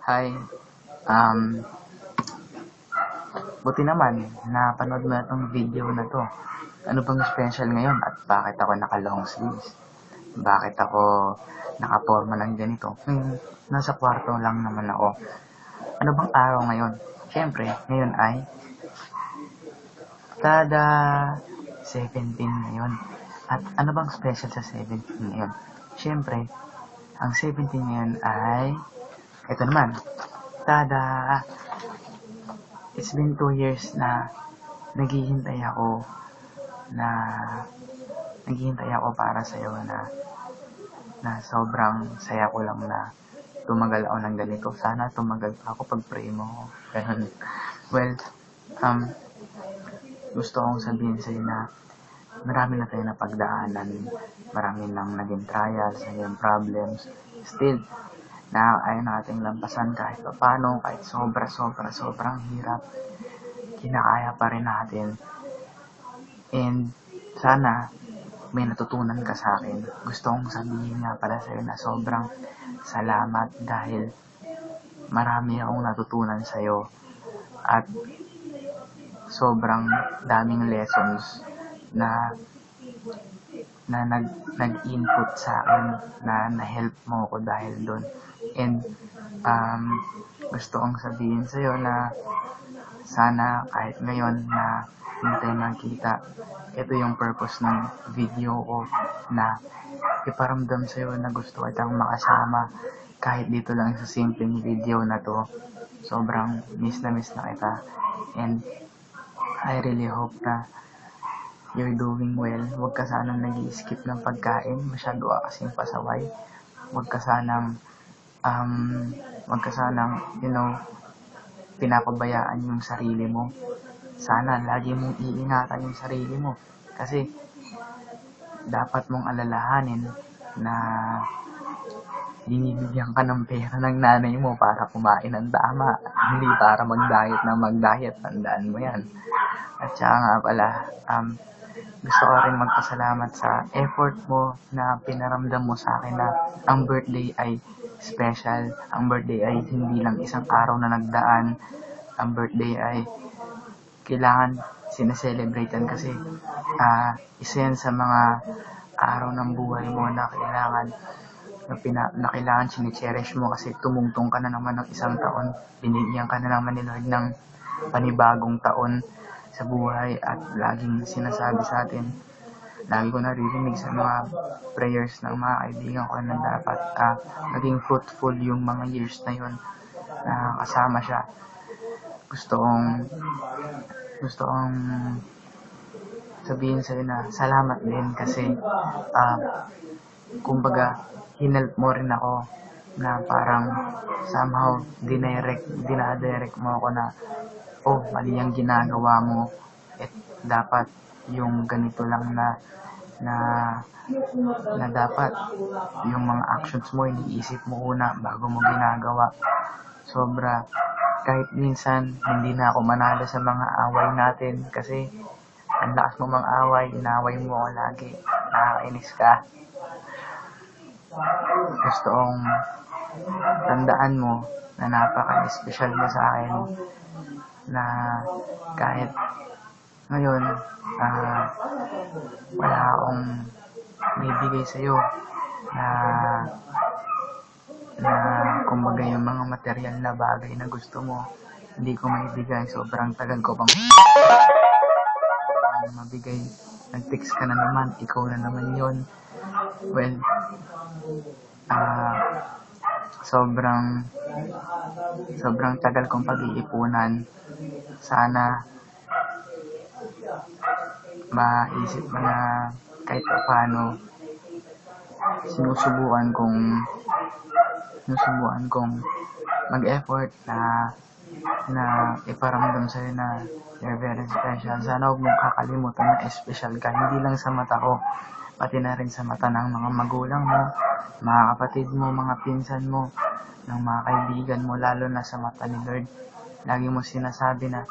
Hi, um, buti naman napanood mo na itong video na 'to. Ano bang special ngayon at bakit ako naka-long sleeves? Bakit ako nakaporma ng ganito? Nasa kwarto lang naman ako. Ano bang araw ngayon? Siyempre, ngayon ay tada 17 ngayon. At ano bang special sa 17 ngayon? Siyempre, ang 17 ngayon ay ito naman. Tada! It's been 2 years na naghihintay ako na naghihintay ako para sa'yo na sobrang saya ko lang na tumagal ako ng ganito. Sana tumagal pa ako pag pray mo. Ganun. Well, um, gusto kong sabihin sa'yo na marami na tayo napagdaanan. Marami nang naging trials, naging problems. Still, nakakaya nating lampasan kahit paano, kahit sobrang hirap. Kinakaya pa rin natin. And sana may natutunan ka sa akin. Gusto kong sabihin nga pala sa'yo na sobrang salamat dahil marami akong natutunan sa'yo at sobrang daming lessons na nag-input sa akin na na-help mo ko dahil doon. And gusto kong sabihin sa'yo na sana kahit ngayon na hindi tayo magkita, ito yung purpose ng video ko na iparamdam sa'yo na gusto kitang makasama kahit dito lang sa simpleng video na to. Sobrang miss na kita and I really hope na you're doing well. Huwag ka sanang nag-i-skip ng pagkain, masyado ka kasing pasaway. Huwag ka sanang pinapabayaan yung sarili mo. Sana lagi mong iingatan yung sarili mo kasi dapat mong alalahanin na binibigyan ka ng pera ng nanay mo para kumain ng tama, hindi para mag-diet. Tandaan mo yan. At saka nga pala, gusto ko rin magpasalamat sa effort mo na pinaramdam mo sa akin na ang birthday ay special. Ang birthday ay hindi lang isang araw na nagdaan. Ang birthday ay kailangan sineselebrate yan kasi isa yan sa mga araw ng buhay mo na kailangan chine-cherish mo kasi tumungtong ka na naman ng isang taon. Binigyan ka na naman ni Lord ng panibagong taon sa buhay at laging sinasabi sa atin, lagi ko naririnig sa mga prayers ng mga kaibigan ko na dapat maging fruitful yung mga years na yun na kasama siya. Gusto kong sabihin sa'yo na salamat din kasi kumbaga hinelp mo rin ako na parang somehow dinadirect mo ako na mali ang ginagawa mo at dapat yung ganito lang na dapat yung mga actions mo iniisip mo una bago mo ginagawa. Kahit minsan hindi na ako manalo sa mga away natin kasi ang lakas mo mang away, inaway mo ako lagi, nakakainis ka. Gusto kong tandaan mo na napaka-special mo sa akin na kahit ngayon wala akong bibigay sa'yo na kumbaga yung mga material na bagay na gusto mo hindi ko maibigay. Sobrang tagal ko pang mabigay. Nag-text ka na naman, ikaw na naman yon. Well, sobrang tagal kong pag-iipunan. Sana maisip mo na kahit paano sinusubukan kong mag-effort na iparamdam sa'yo na you're very special. Sana huwag mong kakalimutan na special ka, hindi lang sa mata ko, pati na rin sa mata ng mga magulang mo, mga kapatid mo, mga pinsan mo, ng mga kaibigan mo, lalo na sa mata ni Lord. Lagi mo sinasabi na,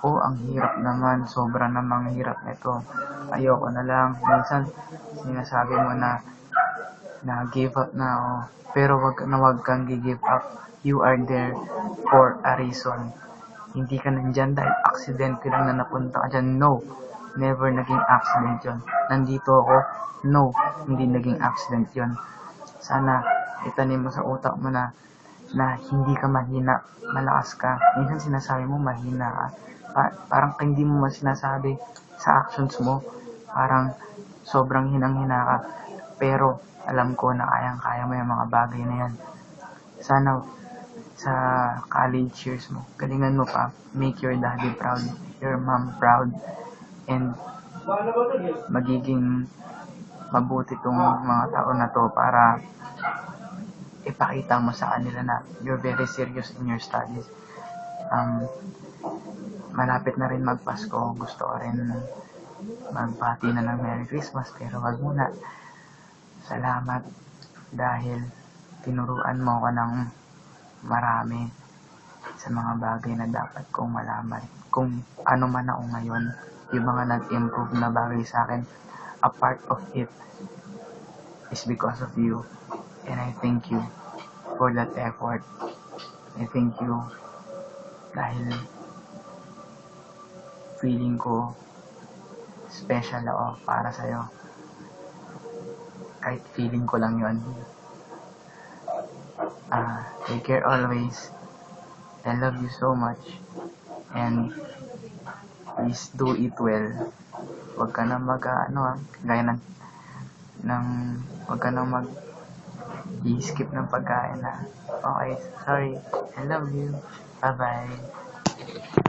ang hirap naman, sobra namang hirap nito. Ayoko na lang. Minsan, sinasabi mo na na give up na ako. Pero wag kang give up. You are there for a reason. Hindi ka nandyan dahil aksidente lang na napunta ka dyan. No, never naging accident yon. Nandito ako. No, hindi naging accident yon. Sana itanim mo sa utak mo na hindi ka mahina, malakas ka. Minsan sinasabi mo mahina ka. Parang hindi mo sinasabi sa actions mo. Parang sobrang hinang-hina ka. Pero alam ko na kayang-kaya mo yung mga bagay na yan. Sana sa college years mo, galingan mo pa. Make your daddy proud, your mom proud, and magiging mabuti tong mga taon na to para ipakita mo sa kanila na you're very serious in your studies. Malapit na rin magpasko. Gusto ko rin magbati na ng Merry Christmas, pero wag muna. Salamat dahil tinuruan mo ko ng marami sa mga bagay na dapat kong malaman. Kung ano man ako ngayon, yung mga nag-improve na bagay sa akin, a part of it is because of you. And I thank you for that effort. I thank you dahil feeling ko special ako para sa'yo. Kahit feeling ko lang yun. Take care always. I love you so much. And please do it well. Huwag ka na gaya huwag ka na i-skip ng pagkain na. Okay, sorry. I love you. Bye-bye.